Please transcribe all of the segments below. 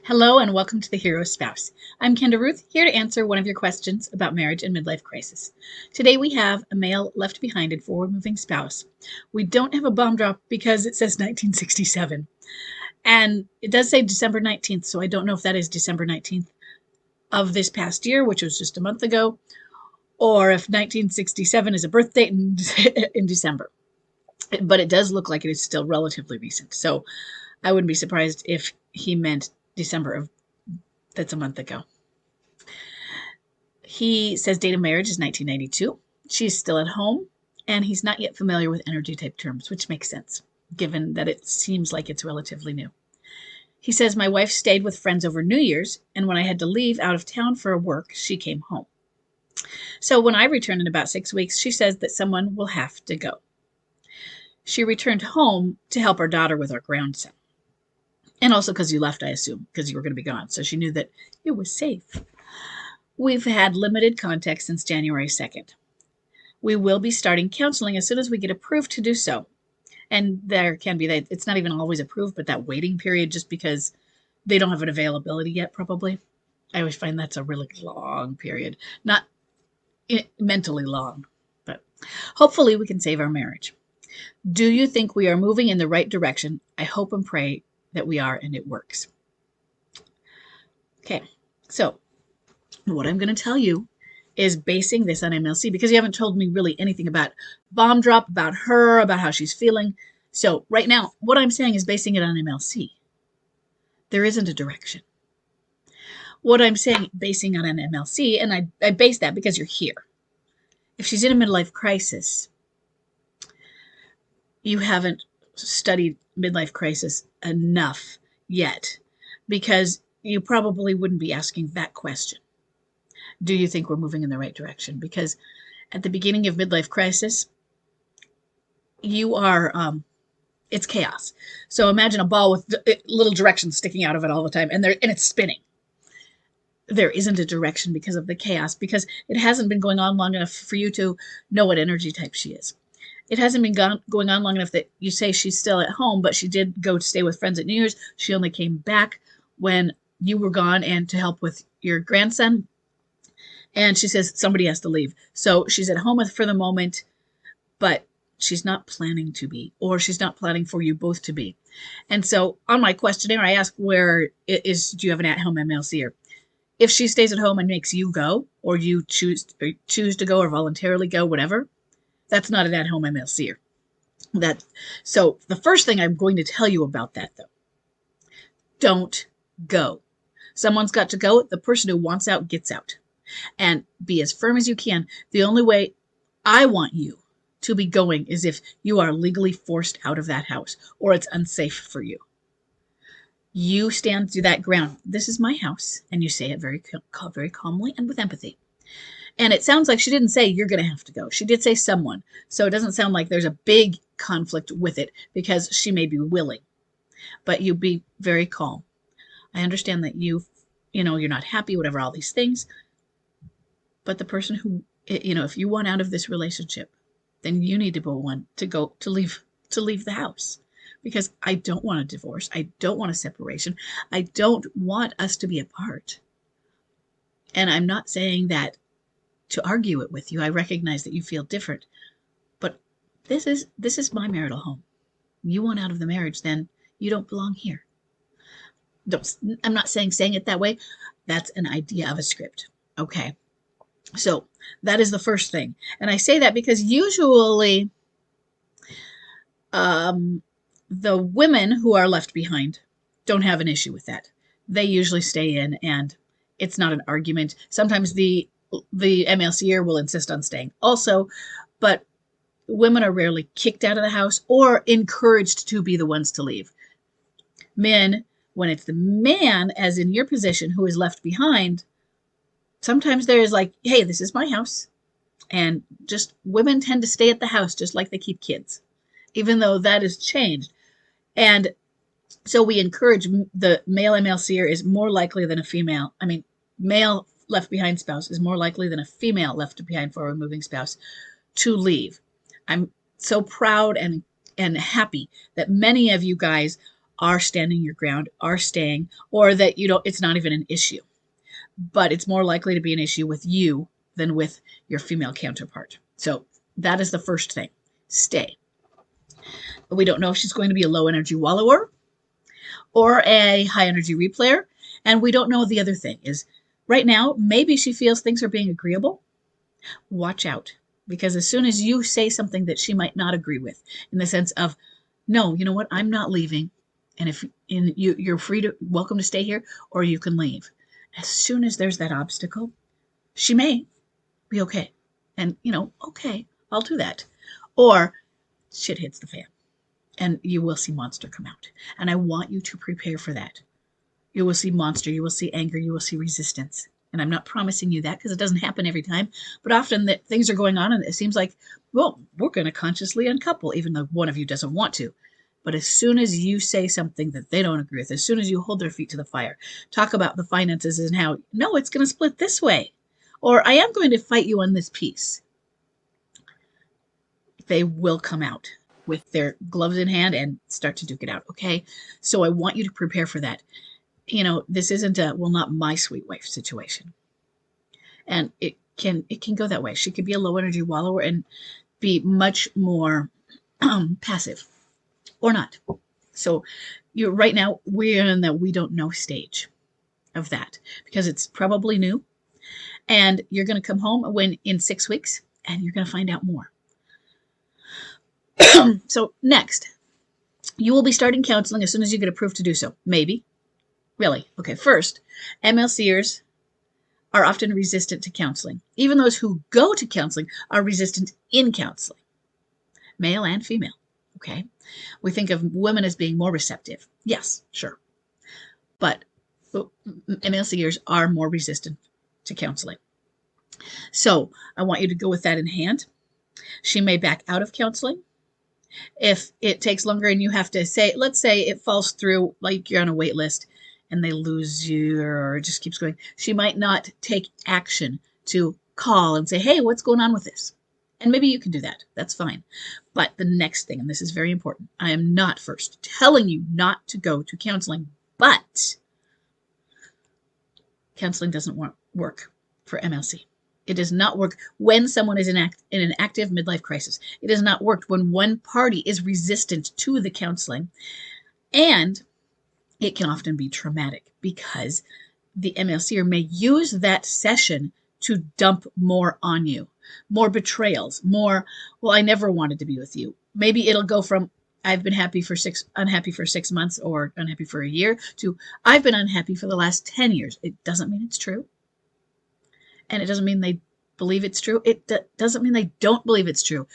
Hello and welcome to the Hero Spouse. I'm Kenda Ruth, here to answer one of your questions about marriage and midlife crisis. Today we have a male left behind and forward moving spouse. We don't have a bomb drop because it says 1967. And it does say December 19th, so I don't know if that is December 19th of this past year, which was just a month ago, or if 1967 is a birth date in December. But it does look like it is still relatively recent. So I wouldn't be surprised if he meant December of that's a month ago. He says date of marriage is 1992. She's still at home, and he's not yet familiar with energy type terms, which makes sense, given that it seems like it's relatively new. He says, my wife stayed with friends over New Year's, and when I had to leave out of town for work, she came home. So when I return in about 6 weeks, she says that someone will have to go. She returned home to help our daughter with our grandson. And also because you left, I assume, because you were going to be gone. So she knew that it was safe. We've had limited contact since January 2nd. We will be starting counseling as soon as we get approved to do so. And there can be that it's not even always approved, but that waiting period just because they don't have an availability yet, probably. I always find that's a really long period. Not mentally long, but hopefully we can save our marriage. Do you think we are moving in the right direction? I hope and pray that we are, and it works. Okay, so what I'm going to tell you is basing this on MLC because you haven't told me really anything about bomb drop, about her, about how she's feeling. So right now, what I'm saying is basing it on MLC. There isn't a direction. What I'm saying, basing on an MLC, and I base that because you're here. If she's in a midlife crisis, you haven't studied midlife crisis enough yet because you probably wouldn't be asking that question. Do you think we're moving in the right direction? Because at the beginning of midlife crisis, you are, it's chaos. So imagine a ball with little directions sticking out of it all the time, and it's spinning. There isn't a direction because of the chaos, because it hasn't been going on long enough for you to know what energy type she is. It hasn't been going on long enough that you say she's still at home, but she did go to stay with friends at New Year's. She only came back when you were gone and to help with your grandson. And she says somebody has to leave. So she's at home for the moment, but she's not planning to be, or she's not planning for you both to be. And so on my questionnaire, I ask do you have an at-home MLC? Or if she stays at home and makes you go, or you choose to go or voluntarily go, whatever, that's not an at-home MLC. So the first thing I'm going to tell you about that, though, don't go. Someone's got to go. The person who wants out gets out. And be as firm as you can. The only way I want you to be going is if you are legally forced out of that house or it's unsafe for you. You stand to that ground. This is my house. And you say it very, very calmly and with empathy. And it sounds like she didn't say you're going to have to go. She did say someone. So it doesn't sound like there's a big conflict with it because she may be willing. But you be very calm. I understand that you're not happy, whatever, all these things. But the person who, if you want out of this relationship, then you need to be one to leave the house. Because I don't want a divorce. I don't want a separation. I don't want us to be apart. And I'm not saying that to argue it with you. I recognize that you feel different, but this is my marital home. You want out of the marriage, then you don't belong here. I'm not saying it that way. That's an idea of a script. Okay. So that is the first thing. And I say that because usually the women who are left behind don't have an issue with that. They usually stay in and it's not an argument. Sometimes the MLCer will insist on staying also, but women are rarely kicked out of the house or encouraged to be the ones to leave. Men, when it's the man, as in your position, who is left behind, sometimes there is like, hey, this is my house. And just women tend to stay at the house just like they keep kids, even though that has changed. And so we encourage the male MLCer is more likely than a female. Male left behind spouse is more likely than a female left behind forward moving spouse to leave. I'm so proud and happy that many of you guys are standing your ground, are staying, or that you don't, it's not even an issue. But it's more likely to be an issue with you than with your female counterpart. So that is the first thing. Stay. We don't know if she's going to be a low energy wallower or a high energy replayer. And we don't know the other thing is right now, maybe she feels things are being agreeable. Watch out, because as soon as you say something that she might not agree with, in the sense of, no, you know what, I'm not leaving. And if you're free to, welcome to stay here, or you can leave. As soon as there's that obstacle, she may be okay. And, okay, I'll do that. Or shit hits the fan and you will see monster come out. And I want you to prepare for that. You will see monster, you will see anger, you will see resistance. And I'm not promising you that because it doesn't happen every time. But often that things are going on and it seems like, well, we're going to consciously uncouple, even though one of you doesn't want to. But as soon as you say something that they don't agree with, as soon as you hold their feet to the fire, talk about the finances and how, no, it's going to split this way. Or I am going to fight you on this piece. They will come out with their gloves in hand and start to duke it out. Okay. So I want you to prepare for that. This isn't a, well, not my sweet wife situation. And it can go that way. She could be a low energy wallower and be much more passive or not. So right now we're in the we don't know stage of that because it's probably new. And you're going to come home in 6 weeks and you're going to find out more. So next, you will be starting counseling as soon as you get approved to do so. Maybe. Really? Okay, first, MLCers are often resistant to counseling. Even those who go to counseling are resistant in counseling, male and female. Okay, we think of women as being more receptive. Yes, sure. But MLCers are more resistant to counseling. So I want you to go with that in hand. She may back out of counseling. If it takes longer and you have to say, let's say it falls through, like you're on a wait list and they lose you or it just keeps going, she might not take action to call and say, hey, what's going on with this? And maybe you can do that. That's fine. But the next thing, and this is very important, I am not first telling you not to go to counseling, but counseling doesn't work for MLC. It does not work when someone is in an active midlife crisis. It does not work when one party is resistant to the counseling. And it can often be traumatic because the MLCer may use that session to dump more on you, more betrayals, more, well, I never wanted to be with you. Maybe it'll go from I've been unhappy for 6 months or unhappy for a year to I've been unhappy for the last 10 years. It doesn't mean it's true. And it doesn't mean they believe it's true. It doesn't mean they don't believe it's true.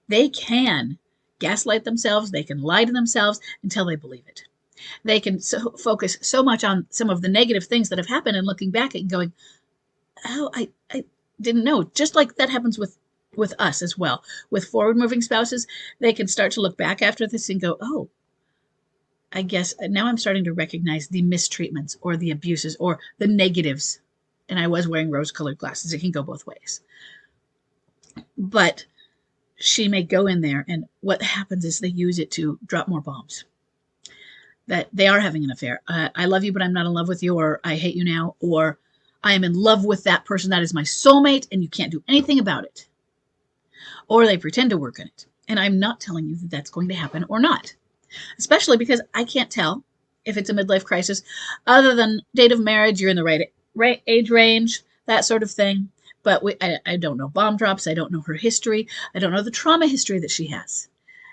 They can gaslight themselves. They can lie to themselves until they believe it. They can focus so much on some of the negative things that have happened and looking back and going, oh, I didn't know. Just like that happens with us as well. With forward-moving spouses, they can start to look back after this and go, oh, I guess now I'm starting to recognize the mistreatments or the abuses or the negatives. And I was wearing rose-colored glasses. It can go both ways. But she may go in there, and what happens is they use it to drop more bombs. That they are having an affair. I love you, but I'm not in love with you, or I hate you now, or I am in love with that person. That is my soulmate, and you can't do anything about it. Or they pretend to work on it. And I'm not telling you that that's going to happen or not. Especially because I can't tell if it's a midlife crisis. Other than date of marriage, you're in the right age range, that sort of thing. But I don't know bomb drops. I don't know her history. I don't know the trauma history that she has.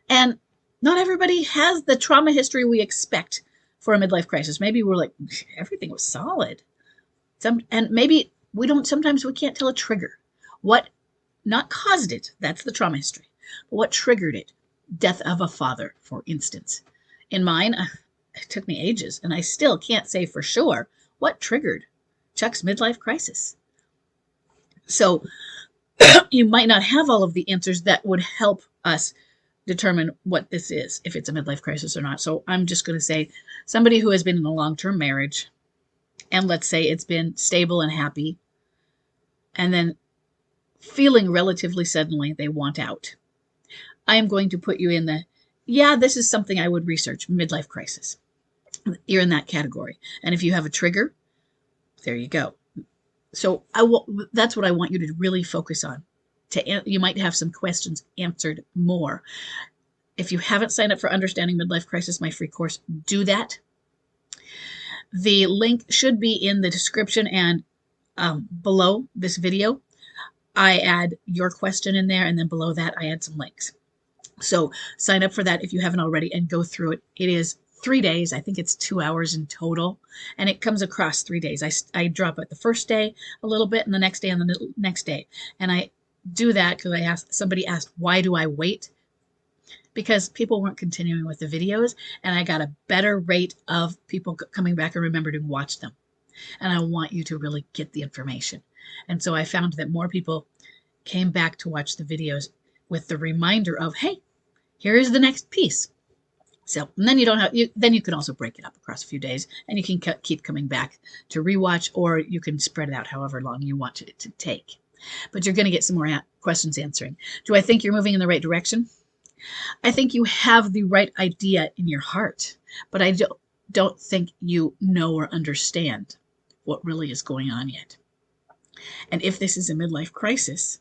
And not everybody has the trauma history we expect for a midlife crisis. Maybe we're like, everything was solid. And maybe sometimes we can't tell a trigger. What not caused it, that's the trauma history. But what triggered it? Death of a father, for instance. In mine, it took me ages, and I still can't say for sure what triggered Chuck's midlife crisis. So you might not have all of the answers that would help us determine what this is, if it's a midlife crisis or not. So I'm just going to say somebody who has been in a long-term marriage, and let's say it's been stable and happy, and then feeling relatively suddenly they want out. I am going to put you in this is something I would research, midlife crisis. you're in that category. And if you have a trigger, there you go. So that's what I want you to really focus on. You might have some questions answered more. If you haven't signed up for Understanding Midlife Crisis, my free course, do that. The link should be in the description and below this video. I add your question in there, and then below that I add some links. So sign up for that if you haven't already and go through it. It is 3 days. I think it's 2 hours in total, and it comes across 3 days. I drop it the first day a little bit, and the next day, and the next day. And I do that because somebody asked, why do I wait? Because people weren't continuing with the videos, and I got a better rate of people coming back and remembering to watch them. And I want you to really get the information. And so I found that more people came back to watch the videos with the reminder of, hey, here is the next piece. So, and then then you can also break it up across a few days, and you can keep coming back to rewatch, or you can spread it out however long you want it to take. But you're going to get some more questions answering. Do I think you're moving in the right direction? I think you have the right idea in your heart, but I don't think you know or understand what really is going on yet. And if this is a midlife crisis,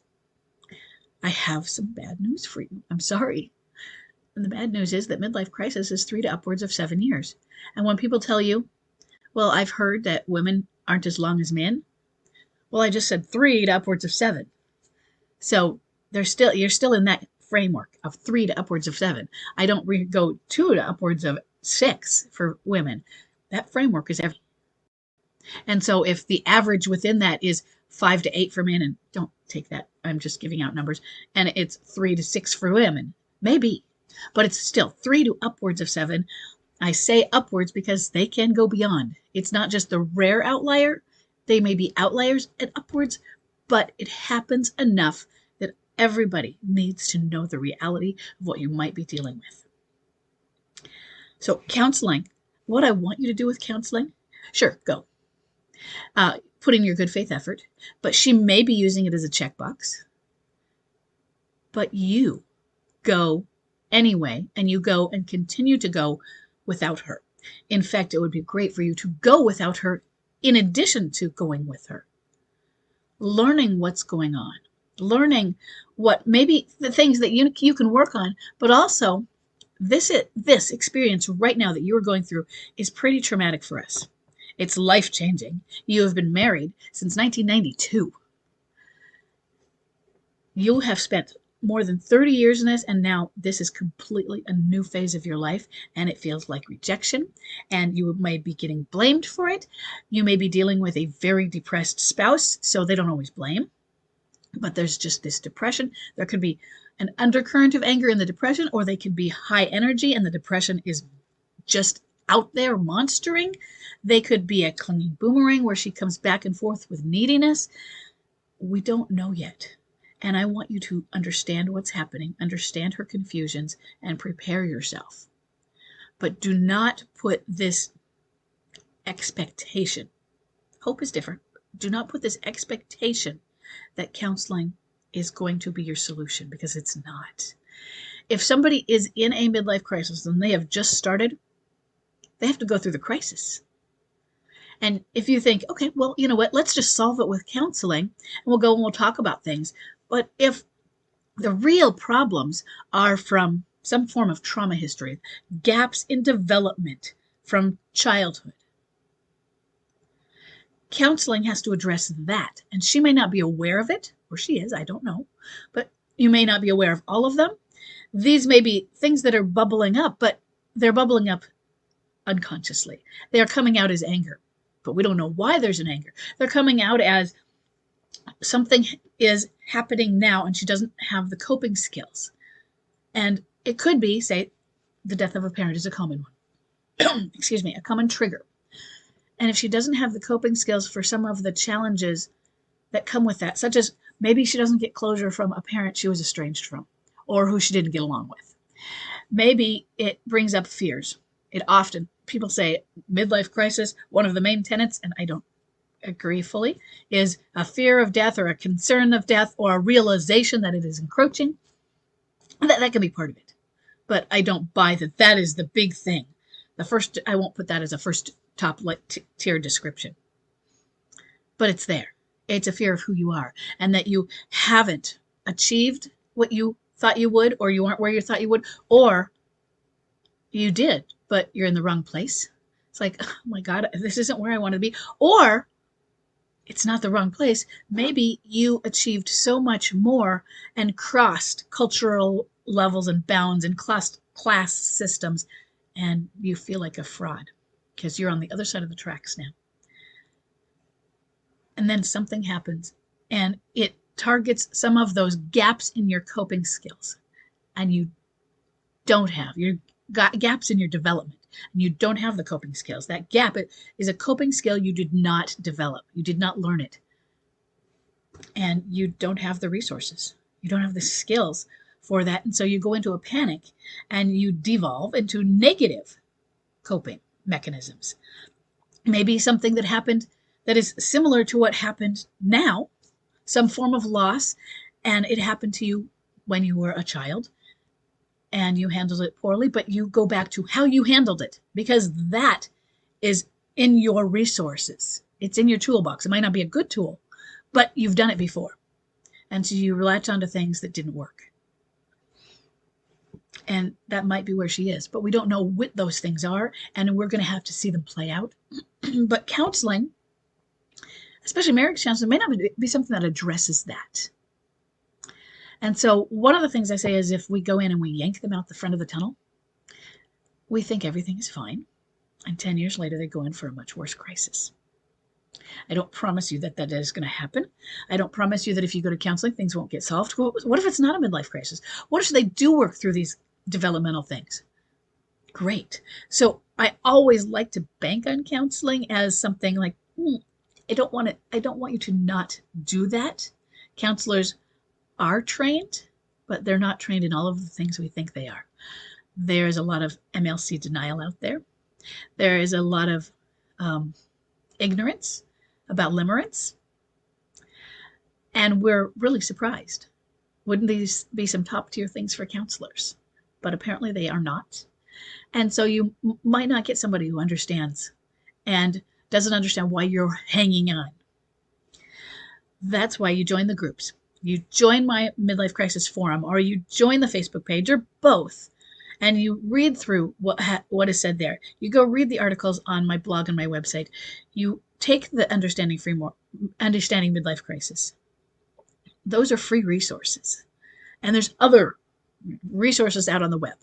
I have some bad news for you. I'm sorry. And the bad news is that midlife crisis is 3 to upwards of 7 years. And when people tell you, well, I've heard that women aren't as long as men. Well, I just said 3 to upwards of 7. So you're still in that framework of 3 to upwards of 7. I don't go 2 to upwards of 6 for women. That framework is everything. And so if the average within that is 5 to 8 for men, and don't take that, I'm just giving out numbers, and it's 3 to 6 for women, maybe, but it's still 3 to upwards of 7. I say upwards because they can go beyond. It's not just the rare outlier. They may be outliers at upwards, but it happens enough that everybody needs to know the reality of what you might be dealing with. So counseling, what I want you to do with counseling, sure, go. Put in your good faith effort, but she may be using it as a checkbox. But you go anyway, and you go and continue to go without her. In fact, it would be great for you to go without her in addition to going with her. Learning what's going on, learning what maybe the things that you can work on, but also this experience right now that you are going through is pretty traumatic for us. It's life-changing. You have been married since 1992. You have spent more than 30 years in this, and now this is completely a new phase of your life, and it feels like rejection, and you may be getting blamed for it. You may be dealing with a very depressed spouse, so they don't always blame, but there's just this depression. There could be an undercurrent of anger in the depression, or they could be high energy, and the depression is just out there monstering. They could be a clinging boomerang where she comes back and forth with neediness. We don't know yet. And I want you to understand what's happening, understand her confusions, and prepare yourself. But do not put this expectation. Hope is different. Do not put this expectation that counseling is going to be your solution, because it's not. If somebody is in a midlife crisis and they have just started, they have to go through the crisis. And if you think, okay, well, you know what, let's just solve it with counseling, and we'll go and we'll talk about things. But if the real problems are from some form of trauma history, gaps in development from childhood, counseling has to address that. And she may not be aware of it, or she is, I don't know, but you may not be aware of all of them. These may be things that are bubbling up, but they're bubbling up unconsciously. They are coming out as anger, but we don't know why there's an anger. They're coming out as something is happening now and she doesn't have the coping skills. And it could be, say, the death of a parent is a common one. Excuse me, a common trigger. And if she doesn't have the coping skills for some of the challenges that come with that, such as maybe she doesn't get closure from a parent she was estranged from or who she didn't get along with. Maybe it brings up fears. It often, people say midlife crisis, one of the main tenets, and I don't agree fully, is a fear of death or a concern of death or a realization that it is encroaching. That can be part of it. But I don't buy that is the big thing I won't put that as a first top tier description, but it's there. It's a fear of who you are and that you haven't achieved what you thought you would, or you aren't where you thought you would, or you did, but you're in the wrong place. It's like, oh my God, this isn't where I want to be. Or it's not the wrong place. Maybe you achieved so much more and crossed cultural levels and bounds and class systems, and you feel like a fraud because you're on the other side of the tracks now. And then something happens and it targets some of those gaps in your coping skills, and you don't have your gaps in your development, and you don't have the coping skills. That gap is a coping skill you did not develop. You did not learn it. And you don't have the resources. You don't have the skills for that. And so you go into a panic and you devolve into negative coping mechanisms. Maybe something that happened that is similar to what happened now, some form of loss, and it happened to you when you were a child and you handled it poorly, but you go back to how you handled it because that is in your resources. It's in your toolbox. It might not be a good tool, but you've done it before. And so you latch onto things that didn't work. And that might be where she is, but we don't know what those things are, and we're going to have to see them play out. But counseling, especially marriage counseling, may not be something that addresses that. And so one of the things I say is if we go in and we yank them out the front of the tunnel, we think everything is fine. And 10 years later, they go in for a much worse crisis. I don't promise you that is going to happen. I don't promise you that if you go to counseling, things won't get solved. What if it's not a midlife crisis? What if they do work through these developmental things? Great. So I always like to bank on counseling as something like, I don't want you to not do that. Counselors are trained, but they're not trained in all of the things we think they are. There's a lot of MLC denial out there. There is a lot of ignorance about limerence. And we're really surprised. Wouldn't these be some top tier things for counselors? But apparently they are not. And so you might not get somebody who understands and doesn't understand why you're hanging on. That's why you join the groups. You join my Midlife Crisis Forum, or you join the Facebook page, or both, and you read through what is said there. You go read the articles on my blog and my website. You take the Understanding Midlife Crisis. Those are free resources. And there's other resources out on the web.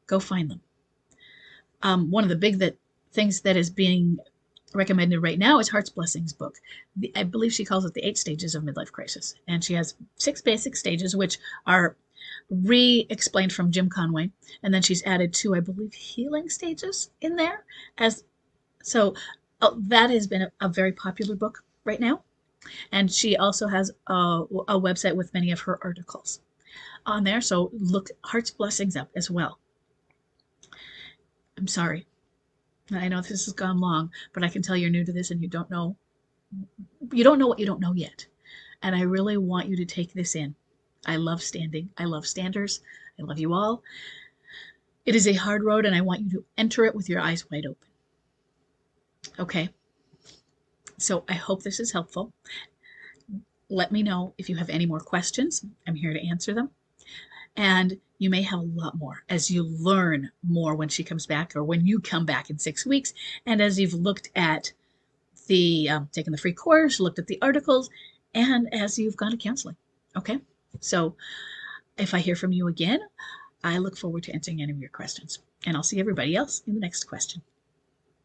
Go find them. One of the big things that is being recommended right now is Heart's Blessings book. I believe she calls it the 8 stages of midlife crisis. And she has 6 basic stages, which are re-explained from Jim Conway. And then she's added 2, I believe, healing stages in there. So that has been a very popular book right now. And she also has a website with many of her articles on there. So look Heart's Blessings up as well. I'm sorry. I know this has gone long, but I can tell you're new to this and you don't know what you don't know yet. And I really want you to take this in. I love standing. I love standers. I love you all. It is a hard road, and I want you to enter it with your eyes wide open. Okay. So I hope this is helpful. Let me know if you have any more questions. I'm here to answer them. And you may have a lot more as you learn more when she comes back, or when you come back in 6 weeks. And as you've looked at taken the free course, looked at the articles, and as you've gone to counseling. Okay. So if I hear from you again, I look forward to answering any of your questions. And I'll see everybody else in the next question.